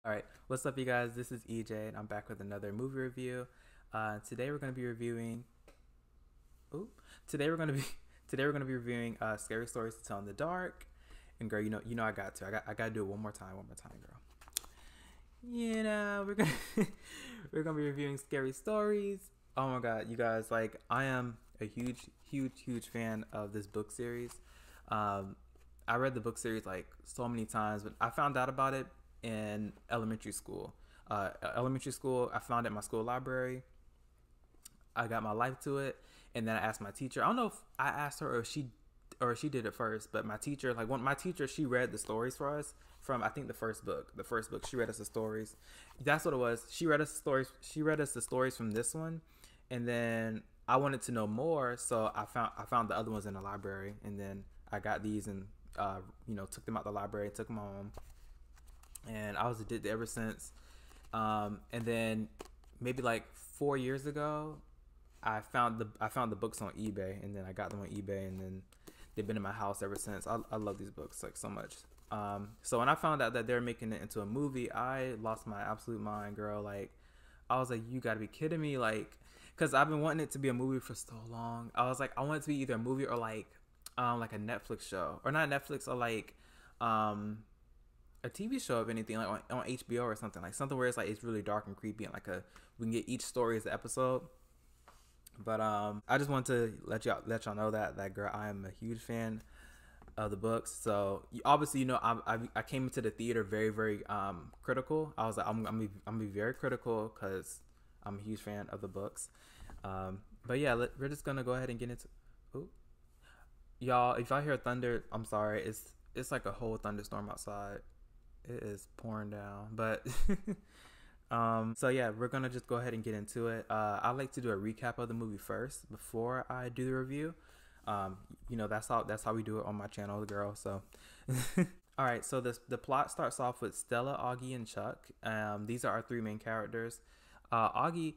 All right, what's up, you guys? This is EJ, and I'm back with another movie review. Today we're going to be reviewing. Ooh, today we're going to be today we're going to be reviewing scary stories to tell in the dark. And girl, you know, I got to do it one more time, girl. We're gonna we're gonna be reviewing scary stories. Oh my god, you guys! Like, I am a huge fan of this book series. Um, I read the book series like so many times, but I found out about it in elementary school. I found it in my school library. I got my life to it, and then I asked my teacher. I don't know if I asked her or she did it first, but my teacher, like, my teacher, she read the stories for us from, I think, the first book. The first book, she read us the stories. That's what it was. She read us the stories. She read us the stories from this one, and then I wanted to know more, so I found the other ones in the library, and then I got these and took them out the library, took them home, and I was addicted ever since. And then maybe like 4 years ago, I found the books on eBay, and then I got them on eBay, and then they've been in my house ever since. I love these books like so much. So when I found out that they're making it into a movie, I lost my absolute mind, girl. Like, I was like, you gotta be kidding me, like, because I've been wanting it to be a movie for so long. I was like, I want it to be either a movie or like a Netflix show, or not Netflix, or like a TV show, of anything, like on HBO or something, like something where it's like it's really dark and creepy, and like we can get each story as an episode. But I just want to let y'all know that girl, I am a huge fan of the books. So obviously, I came into the theater very critical. I was like, I'm gonna be very critical because I'm a huge fan of the books. But yeah, we're just gonna go ahead and get into. Ooh. Y'all, if y'all hear thunder, I'm sorry. It's like a whole thunderstorm outside. It is pouring down, but so yeah, we're gonna just go ahead and get into it. I like to do a recap of the movie first before I do the review. That's how we do it on my channel, girl. So all right, so the plot starts off with Stella, Augie, and Chuck. These are our three main characters. Augie,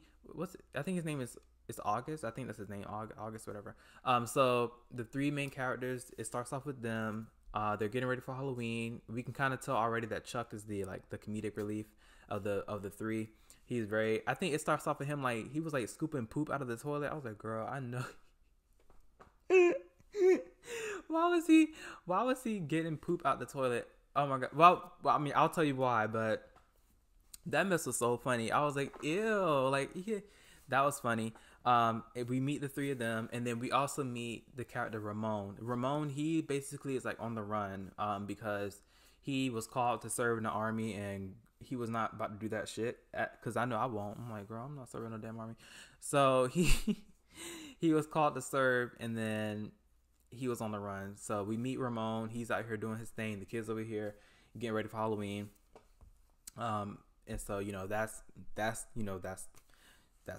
I think his name is August. I think that's his name, August, whatever. So the three main characters, it starts off with them. They're getting ready for Halloween. We can kind of tell already that Chuck is the comedic relief of the three. He's very. I think it starts off with him, like, he was like scooping poop out of the toilet. I was like, girl, I know. Why was he getting poop out the toilet? Oh my god. Well, I mean, I'll tell you why, but that mess was so funny. I was like, ew, like, yeah, that was funny. We meet the three of them, and then we also meet the character Ramon. Ramon, he basically is like on the run, because he was called to serve in the army, and he was not about to do that shit. Because I know I won't. I'm like, girl, I'm not serving no damn army. So he was called to serve, and then he was on the run. So we meet Ramon. He's out here doing his thing. The kids over here getting ready for Halloween. And so that's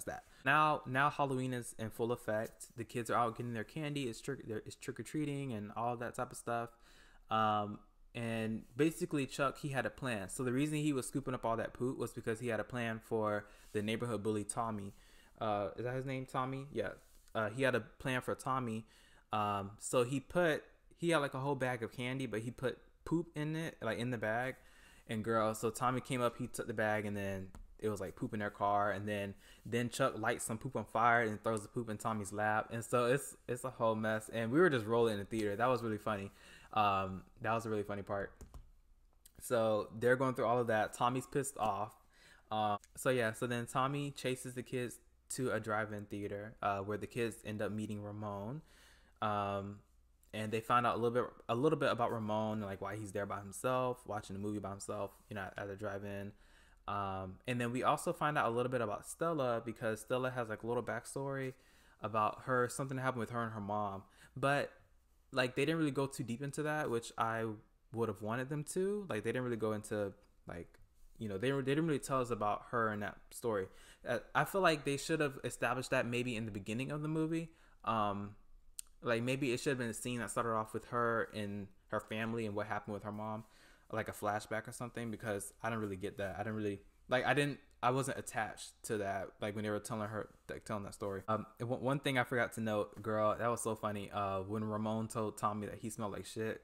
that. Now Halloween is in full effect. The kids are out getting their candy. It's trick or treating and all that type of stuff. And basically Chuck, he had a plan. So the reason he was scooping up all that poop was because he had a plan for the neighborhood bully Tommy. Is that his name, Tommy? Yeah. He had a plan for Tommy. So he had like a whole bag of candy, but he put poop in it, like in the bag. And girl, so Tommy came up, he took the bag, and then it was like poop in their car, and then Chuck lights some poop on fire and throws the poop in Tommy's lap, and so it's a whole mess. And we were just rolling in the theater. That was really funny. That was a really funny part. So they're going through all of that. Tommy's pissed off. So then Tommy chases the kids to a drive-in theater, where the kids end up meeting Ramon. And they find out a little bit about Ramon, like why he's there by himself, watching the movie by himself, at the drive-in. And then we also find out a little bit about Stella, because Stella has like a little backstory about her, something that happened with her and her mom. But like, they didn't really go too deep into that, which I would have wanted them to. Like, they didn't really go into like, they didn't really tell us about her in that story. I feel like they should have established that maybe in the beginning of the movie. Like, maybe it should have been a scene that started off with her and her family and what happened with her mom, like a flashback or something, because I didn't really get that. I wasn't attached to that, like, when they were telling that story. One thing I forgot to note, girl, that was so funny. When Ramon told Tommy that he smelled like shit,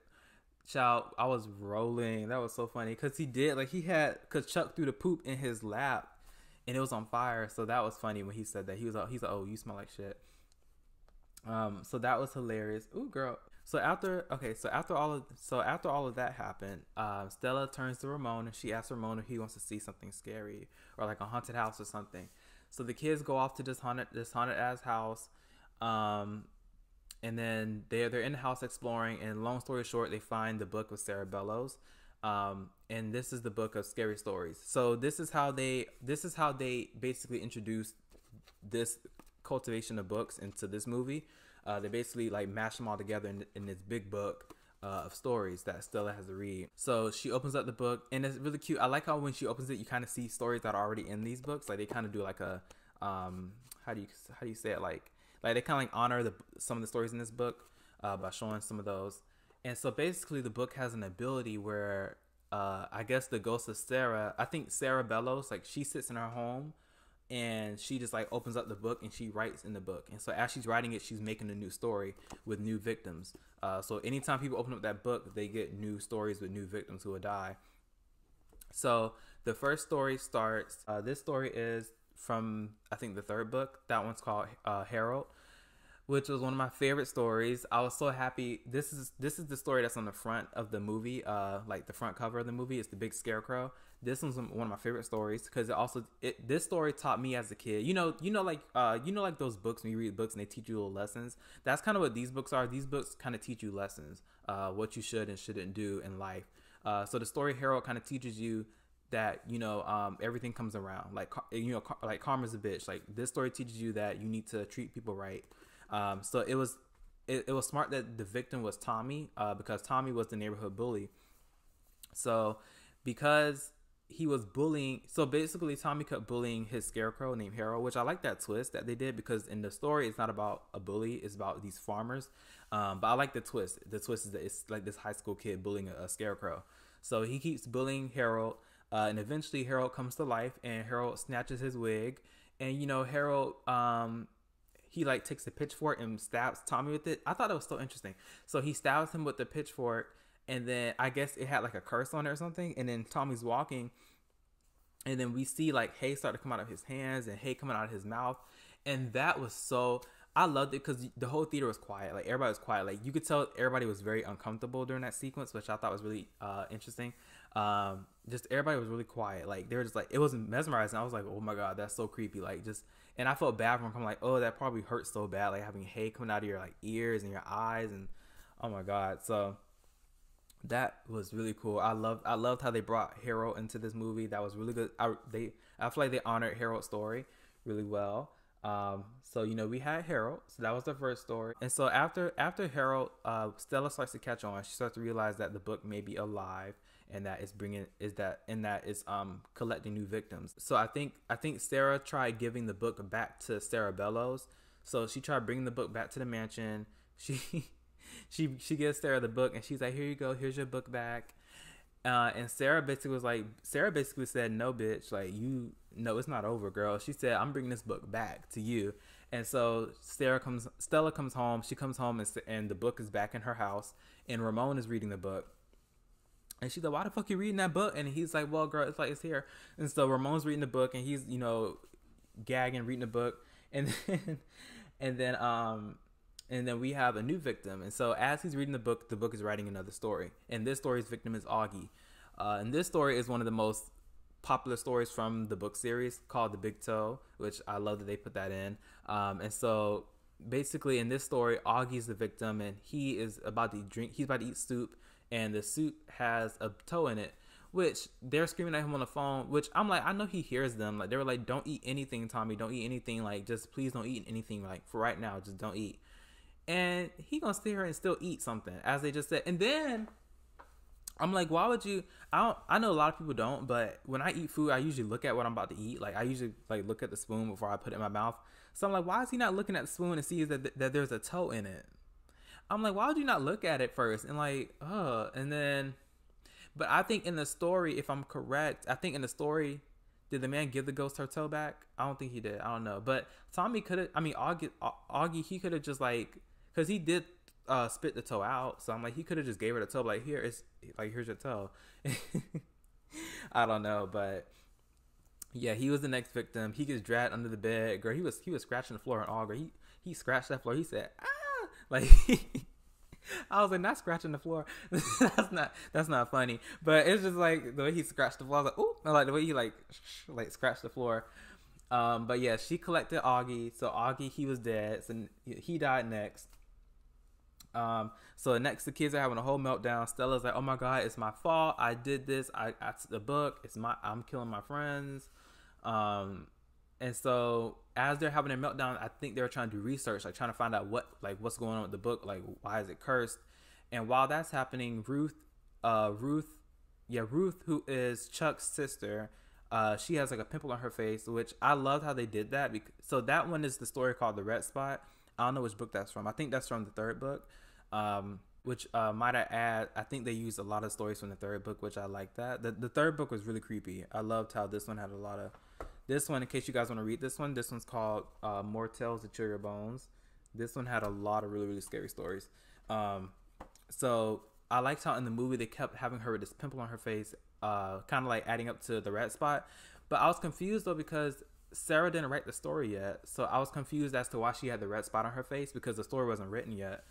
Child, I was rolling. That was so funny because he did like he had because Chuck threw the poop in his lap, and it was on fire. So that was funny when he said that. He's like, oh, you smell like shit. So that was hilarious. Ooh, girl. So after all of that happened, Stella turns to Ramon and she asks Ramon if he wants to see something scary or like a haunted house or something. So the kids go off to this haunted ass house. Um, and then they're in the house exploring, and long story short, they find the book of Sarah Bellows. And this is the book of scary stories. So this is how they basically introduced this cultivation of books into this movie. They basically like mash them all together in this big book of stories that Stella has to read. So she opens up the book, and it's really cute. I like how when she opens it, you kind of see stories that are already in these books. Like they kind of do like a how do you say it, like they kind of like honor some of the stories in this book by showing some of those. And so basically the book has an ability where I guess the ghost of Sarah, I think Sarah Bellows, like she sits in her home and she just like opens up the book and she writes in the book. And so as she's writing it, she's making a new story with new victims. So anytime people open up that book, they get new stories with new victims who will die. So the first story starts, this story is from I think the third book. That one's called Harold, which was one of my favorite stories. I was so happy. This is the story that's on the front of the movie, like the front cover of the movie. It's the big scarecrow. This one's one of my favorite stories because this story taught me as a kid. Like those books when you read books and they teach you little lessons. That's kind of what these books are. These books kind of teach you lessons, what you should and shouldn't do in life. So the story Harold kind of teaches you that everything comes around. Like like karma's a bitch. Like this story teaches you that you need to treat people right. So it was smart that the victim was Tommy, because Tommy was the neighborhood bully. So because he was bullying, so basically Tommy kept bullying his scarecrow named Harold, which I like that twist that they did, because in the story it's not about a bully, it's about these farmers. But I like the twist. The twist is that it's like this high school kid bullying a scarecrow. So he keeps bullying Harold, and eventually Harold comes to life, and Harold snatches his wig, and Harold he like takes a pitchfork and stabs Tommy with it. I thought it was so interesting. So he stabs him with the pitchfork, and then I guess it had like a curse on it or something. And then Tommy's walking, and then we see like hay start to come out of his hands and hay coming out of his mouth. And that was so, I loved it because the whole theater was quiet. Like everybody was quiet. Like you could tell everybody was very uncomfortable during that sequence, which I thought was really interesting. Just everybody was really quiet. Like they were just like, it wasn't mesmerizing. I was like, oh my God, that's so creepy. Like and I felt bad for him. I'm like, oh, that probably hurts so bad. Like having hay coming out of your like ears and your eyes, and oh my God. So that was really cool. I loved how they brought Harold into this movie. That was really good. I feel like they honored Harold's story really well. So we had Harold. So that was the first story. And so after Harold, Stella starts to catch on. She starts to realize that the book may be alive, and that it's collecting new victims. So I think Sarah tried giving the book back to Sarah Bellows. So she tried bringing the book back to the mansion. She gives Sarah the book, and she's like, here you go, here's your book back. And Sarah basically said, no, bitch, like no, it's not over, girl. She said, I'm bringing this book back to you. And so Stella comes home. She comes home, and the book is back in her house, and Ramon is reading the book. And she's like, why the fuck you reading that book? And he's like, well, girl, it's here. And so Ramon's reading the book, and he's, gagging, reading the book. And then we have a new victim. And so as he's reading the book is writing another story. And this story's victim is Augie. And this story is one of the most popular stories from the book series, called The Big Toe, which I love that they put that in. And so basically in this story, Augie's the victim, and he's about to eat soup, and the soup has a toe in it, which they're screaming at him on the phone, which I'm like, I know he hears them. Like they were like, don't eat anything, Tommy, don't eat anything. Like just please don't eat anything. Like for right now, just don't eat. And he gonna sit here and still eat something, as they just said. And then I'm like, why would you? I know a lot of people don't, but when I eat food, I usually look at what I'm about to eat. Like I usually like look at the spoon before I put it in my mouth. So I'm like, why is he not looking at the spoon and sees that there's a toe in it? I'm like, why would you not look at it first? And like, and then, but I think in the story, if I'm correct, I think in the story, did the man give the ghost her toe back? I don't think he did. I don't know. But Tommy could have, Augie, he could have just like, because he did spit the toe out. So I'm like, he could have just gave her the toe, like, here's your toe. I don't know, but yeah, he was the next victim. He gets dragged under the bed. Girl, he was scratching the floor and all. Girl, he scratched that floor. He said, ah, like. I was like, not scratching the floor. that's not funny. But it's just like the way he scratched the floor. I was like, ooh, I like the way he like scratched the floor. But yeah, she collected Augie. So Augie, he was dead. So he died next. So next the kids are having a whole meltdown. Stella's like, oh my God, it's my fault. I did this. I took the book. I'm killing my friends. And so as they're having a meltdown, I think they're trying to do research, like trying to find out what's going on with the book, like why is it cursed? And while that's happening, Ruth, who is Chuck's sister, she has like a pimple on her face, which I loved how they did that. So that one is the story called The Red Spot. I don't know which book that's from. I think that's from the third book. Which might I add, I think they used a lot of stories from the third book, which I like that. The third book was really creepy. I loved how this one had a lot of. This one, in case you guys want to read this one's called More Tales to Chill Your Bones. This one had a lot of really, really scary stories. So I liked how in the movie they kept having her with this pimple on her face, kind of like adding up to The Red Spot. But I was confused though because Sarah didn't write the story yet. So I was confused as to why she had the red spot on her face because the story wasn't written yet.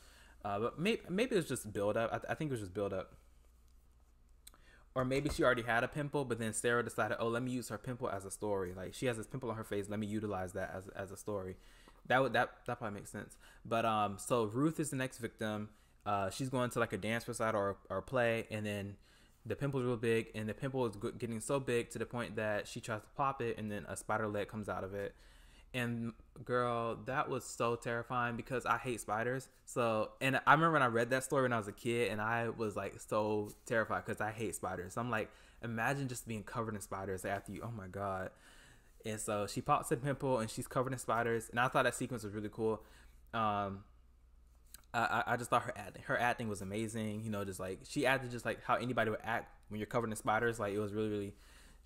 But maybe it was just build up. I think it was just build up. Or maybe she already had a pimple, but then Sarah decided, oh, let me use her pimple as a story. Like she has this pimple on her face. Let me utilize that as a story. That probably makes sense. But so Ruth is the next victim. She's going to like a dance recital or play, and then the pimple's real big, and the pimple is getting so big to the point that she tries to pop it, and then a spider leg comes out of it. And girl, that was so terrifying because I hate spiders. So, and I remember when I read that story when I was a kid, and I was like so terrified because I hate spiders. So I'm like, imagine just being covered in spiders after you. Oh my God. And so she pops a pimple and she's covered in spiders. And I thought that sequence was really cool. I just thought her acting was amazing. You know, just like she acted just like how anybody would act when you're covered in spiders. Like it was really, really.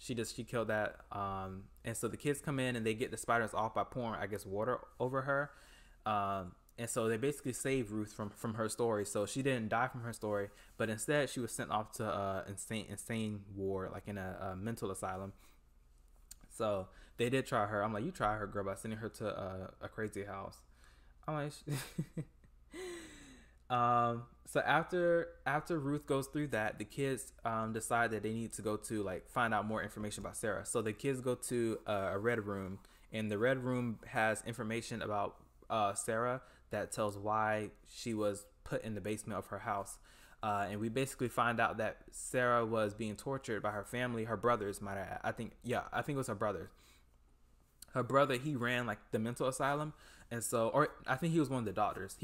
She killed that. And so the kids come in and they get the spiders off by pouring, I guess, water over her. And so they basically saved Ruth from her story. So she didn't die from her story, but instead she was sent off to insane ward, like in a mental asylum. So they did try her. I'm like, you try her, girl, by sending her to a crazy house. I'm like, so after Ruth goes through that, the kids decide that they need to go to like find out more information about Sarah. So the kids go to a red room, and the red room has information about Sarah that tells why she was put in the basement of her house. And we basically find out that Sarah was being tortured by her family, her brothers, I think it was her brothers. Her brother, he ran like the mental asylum. And so, or I think he was one of the doctors.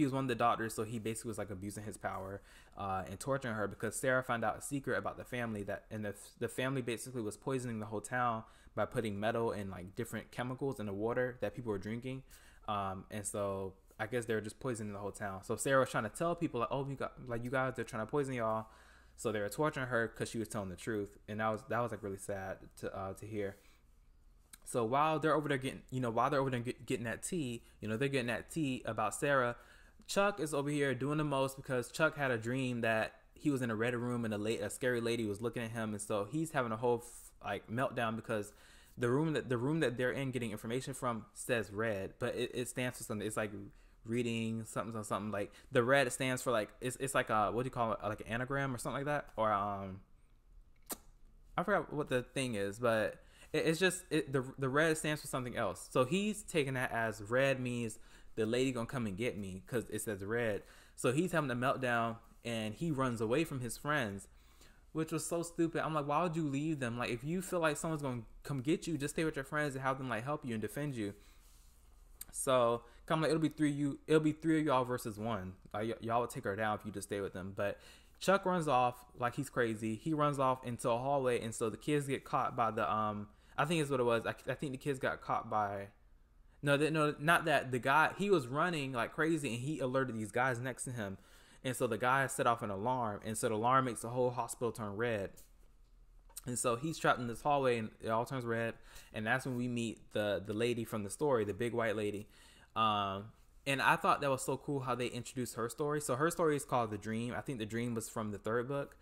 So he basically was like abusing his power and torturing her because Sarah found out a secret about the family and the family basically was poisoning the whole town by putting metal and like different chemicals in the water that people were drinking. And so I guess they were just poisoning the whole town. So Sarah was trying to tell people like, oh, you guys, they're trying to poison y'all. So they were torturing her because she was telling the truth. And that was like really sad to hear. So while they're over there getting that tea, they're getting that tea about Sarah, Chuck is over here doing the most because Chuck had a dream that he was in a red room and a scary lady was looking at him. And so he's having a whole meltdown because the room that they're in getting information from says red, but it stands for something. It's like reading something like the red stands for like, it's like a, what do you call it? Like an anagram or something like that. Or, I forgot what the thing is, but it's just the red stands for something else. So he's taking that as red means the lady gonna come and get me because it says red. So he's having a meltdown and he runs away from his friends, which was so stupid. I'm like, why would you leave them? Like, if you feel like someone's gonna come get you, just stay with your friends and have them like help you and defend you. So come like it'll be three of y'all versus one. Like y'all would take her down if you just stay with them. But Chuck runs off like he's crazy. He runs off into a hallway, and so the kids get caught by the I think is what it was. I think the kids got caught by. No, not that. The guy, he was running like crazy, and he alerted these guys next to him, and so the guy set off an alarm, and so the alarm makes the whole hospital turn red, and so he's trapped in this hallway, and it all turns red, and that's when we meet the lady from the story, the big white lady, And I thought that was so cool how they introduced her story. So her story is called The Dream. I think The Dream was from the third book.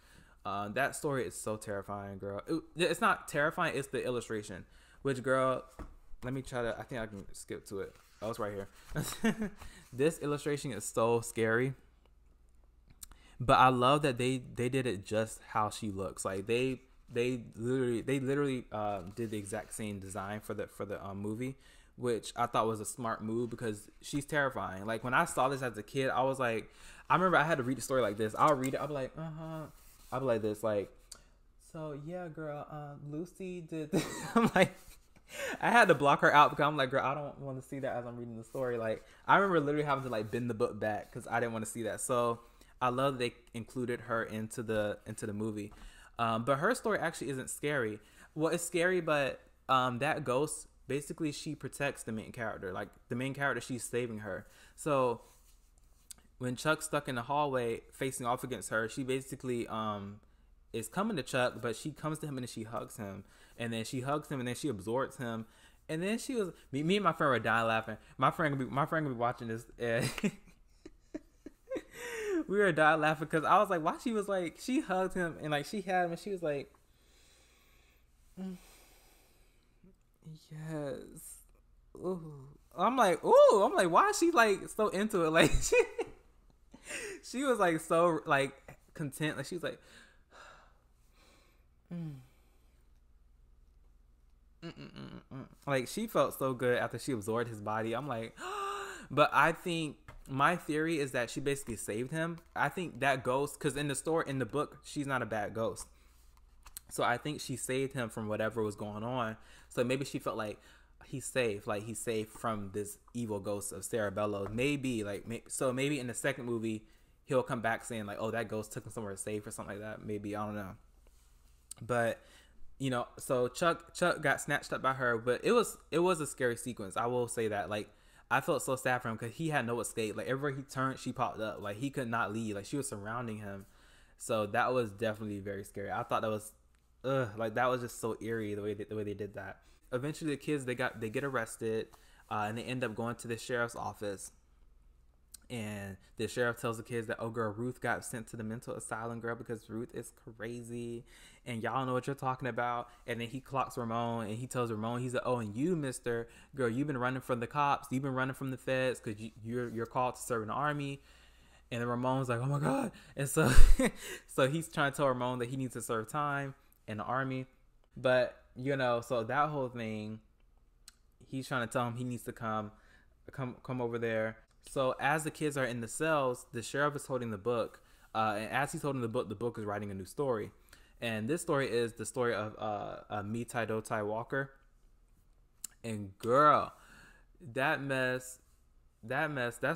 That story is so terrifying, girl. It's not terrifying. It's the illustration. Which, girl, let me try to. I think I can skip to it. Oh, it's right here. This illustration is so scary. But I love that they did it just how she looks. Like they literally did the exact same design for the movie, which I thought was a smart move because she's terrifying. Like when I saw this as a kid, I was like, I remember I had to read the story like this. I'll read it. I'll be like, I'll be like this, like, so yeah, girl, Lucy did this. I'm like, I had to block her out because I'm like, girl, I don't want to see that as I'm reading the story. Like, I remember literally having to like bend the book back because I didn't want to see that. So I love that they included her into the movie. But her story actually isn't scary. Well, it's scary, but that ghost, basically she protects the main character. Like the main character, she's saving her. So when Chuck's stuck in the hallway facing off against her, she basically is coming to Chuck, but she comes to him and then she hugs him. And then she hugs him and then she absorbs him. And then she was me and my friend were dying laughing. My friend would be watching this and we were dying laughing because I was like, why she was like, she hugged him and like she had him and she was like, yes. Ooh. I'm like, why is she like so into it? Like she was like so like content. Like she was like, like she felt so good after she absorbed his body. I'm like, but I think my theory is that she basically saved him. I think that ghost, because in the book, she's not a bad ghost. So I think she saved him from whatever was going on. So maybe she felt like he's safe from this evil ghost of Sarah Bellows. Maybe maybe in the second movie he'll come back saying like, oh, that ghost took him somewhere safe or something like that. Maybe, I don't know. But so Chuck got snatched up by her, but it was a scary sequence. I will say that. Like, I felt so sad for him because he had no escape. Like everywhere he turned, she popped up. Like he could not leave. Like she was surrounding him. So that was definitely very scary. I thought that was, like that was just so eerie the way they did that. Eventually, the kids they get arrested, and they end up going to the sheriff's office. And the sheriff tells the kids that, oh girl, Ruth got sent to the mental asylum, girl, because Ruth is crazy and y'all know what you're talking about. And then he clocks Ramon and he tells Ramon, he's like, oh, and you, mister, girl, you've been running from the cops, you've been running from the feds because you're called to serve in the army. And then Ramon's like, oh my God. And so so he's trying to tell Ramon that he needs to serve time in the army. But so that whole thing, he's trying to tell him he needs to come over there. So as the kids are in the cells, the sheriff is holding the book, and as he's holding the book is writing a new story. And this story is the story of Mitai Dotai Walker. And girl, that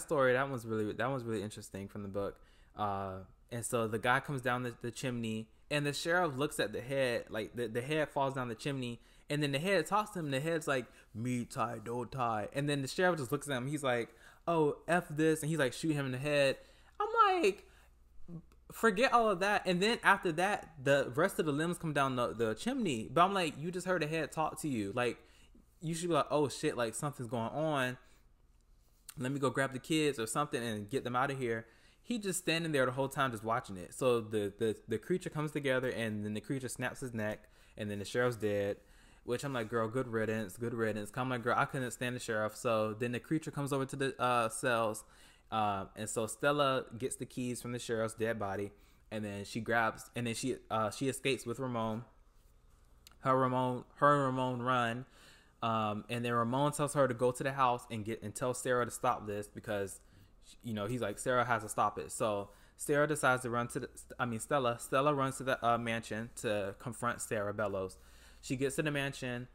story was really interesting from the book. And so the guy comes down the chimney, and the sheriff looks at the head, like the head falls down the chimney, and then the head talks to him. And the head's like, Mitai Dotai, and then the sheriff just looks at him. He's like, oh, F this, and he's like, shoot him in the head. I'm like, forget all of that. And then after that, the rest of the limbs come down the chimney. But I'm like, you just heard a head talk to you. Like, you should be like, oh shit, like something's going on. Let me go grab the kids or something and get them out of here. He just standing there the whole time just watching it. So the creature comes together, and then the creature snaps his neck, and then the sheriff's dead. Which I'm like, girl, good riddance. I'm like, girl, I couldn't stand the sheriff. So then the creature comes over to the cells. And so Stella gets the keys from the sheriff's dead body. And then she escapes with Ramon. Her and Ramon run. And then Ramon tells her to go to the house and tell Sarah to stop this because, he's like, Sarah has to stop it. So Sarah decides to run Stella runs to the mansion to confront Sarah Bellows. She gets to the mansion.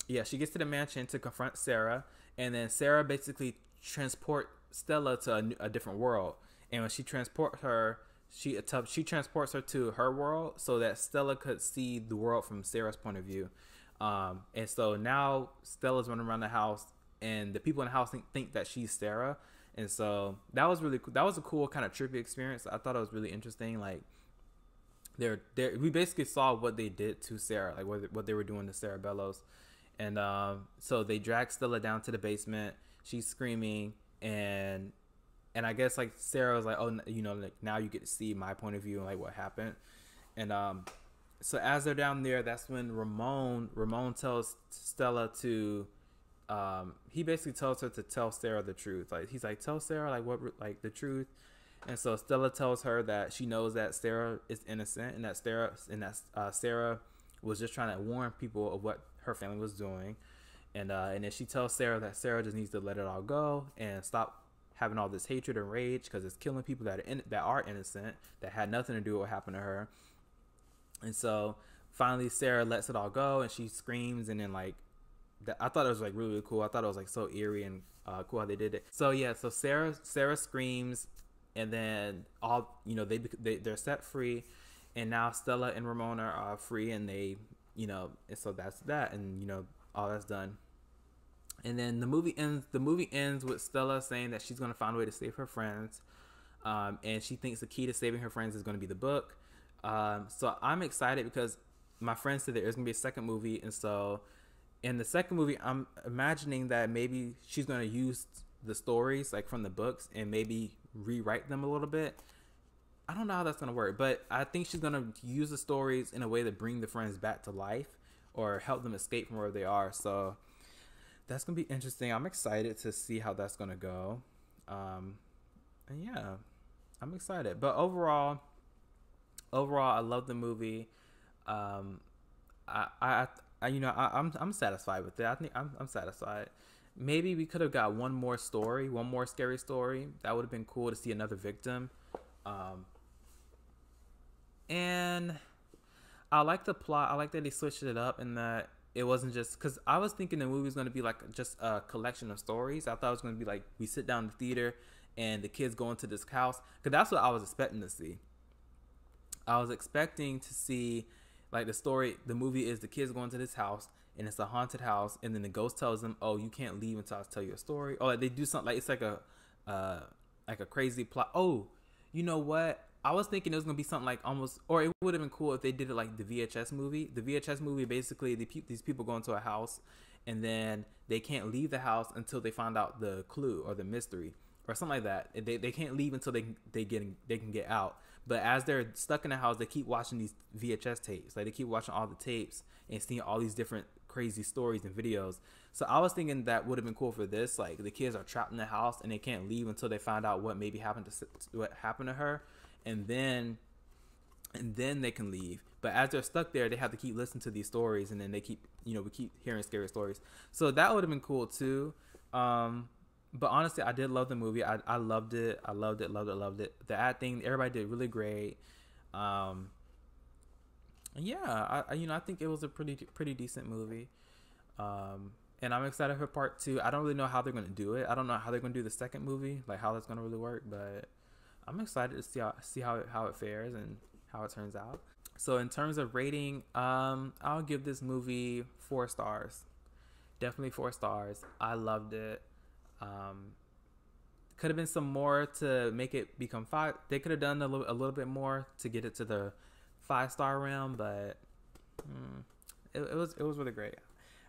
She gets to the mansion to confront Sarah, and then Sarah basically transports Stella to a different world. And when she transports her, she transports her to her world so that Stella could see the world from Sarah's point of view. And so now Stella's running around the house, and the people in the house think that she's Sarah. And so that was really cool. That was a cool kind of trippy experience. I thought it was really interesting. Like, we basically saw what they did to Sarah, like what they were doing to Sarah Bellows. And so they dragged Stella down to the basement. she's screaming, and I guess like Sarah was like, oh, you know, like now you get to see my point of view and like what happened. And so as they're down there, that's when Ramon tells Stella to he basically tells her to tell Sarah the truth. Like he's like, tell Sarah like what, like the truth. And so Stella tells her that she knows that Sarah is innocent and that Sarah was just trying to warn people of what her family was doing. And then she tells Sarah that Sarah just needs to let it all go and stop having all this hatred and rage because it's killing people that are innocent, that had nothing to do with what happened to her. And so finally Sarah lets it all go and she screams, and then like I thought it was like really cool. I thought it was like so eerie and cool how they did it. So yeah, so Sarah screams, and then all, you know, they're set free, and now Stella and Ramona are free, and they, you know, and so that's that, and you know, all that's done. And then the movie ends with Stella saying that she's gonna find a way to save her friends, and she thinks the key to saving her friends is gonna be the book. So I'm excited because my friend said there's gonna be a second movie, and so in the second movie, I'm imagining that maybe she's gonna use the stories like from the books and maybe rewrite them a little bit. I don't know how that's gonna work, but I think she's gonna use the stories in a way to bring the friends back to life or help them escape from where they are. So that's gonna be interesting. I'm excited to see how that's gonna go. And yeah, I'm excited. But overall, I love the movie. I'm satisfied with it. I think I'm satisfied. Maybe we could have got one more scary story. That would have been cool to see another victim. And I like the plot. I like that they switched it up and that it wasn't just, because I was thinking the movie was going to be like just a collection of stories. I thought it was going to be like we sit down in the theater and the kids go into this house, because that's what I was expecting to see. I was expecting to see like the movie is the kids go into this house and it's a haunted house, and then the ghost tells them, oh, you can't leave until I tell you a story. Or like they do something like it's like a crazy plot. Oh, you know what? I was thinking it was gonna be something like almost, or it would have been cool if they did it like the VHS movie. The VHS movie, basically, these people go into a house, and then they can't leave the house until they find out the clue or the mystery or something like that. They can't leave until they can get out. But as they're stuck in the house, they keep watching these VHS tapes. Like they keep watching all the tapes and seeing all these different crazy stories and videos. So I was thinking that would have been cool for this. Like the kids are trapped in the house and they can't leave until they find out what happened to her, and then they can leave. But as they're stuck there, they have to keep listening to these stories, and then we keep hearing scary stories. So that would have been cool too. But honestly, I did love the movie. I loved it. I loved it. The acting, everybody did really great. Yeah, I think it was a pretty decent movie. And I'm excited for part 2. I don't really know how they're gonna do it. I don't know how they're gonna do the second movie, like how that's gonna really work. But I'm excited to see how it fares and how it turns out. So in terms of rating, I'll give this movie 4 stars. Definitely 4 stars. I loved it. Could have been some more to make it become 5. They could have done a little bit more to get it to the 5-star realm, but it was really great.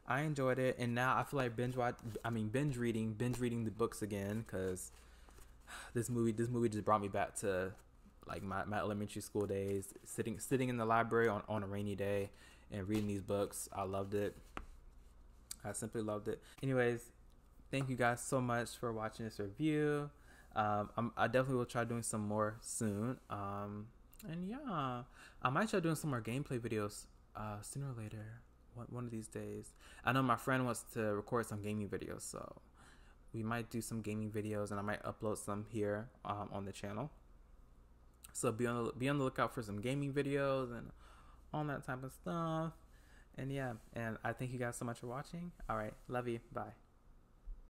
I enjoyed it, and now I feel like binge reading the books again, because this movie just brought me back to like my elementary school days, sitting in the library on a rainy day and reading these books. I loved it. I simply loved it. Anyways, thank you guys so much for watching this review. I definitely will try doing some more soon. And yeah, I might try doing some more gameplay videos sooner or later, one of these days. I know my friend wants to record some gaming videos, so we might do some gaming videos, and I might upload some here on the channel. So be on the lookout for some gaming videos and all that type of stuff. And yeah, and I thank you guys so much for watching. All right, love you. Bye.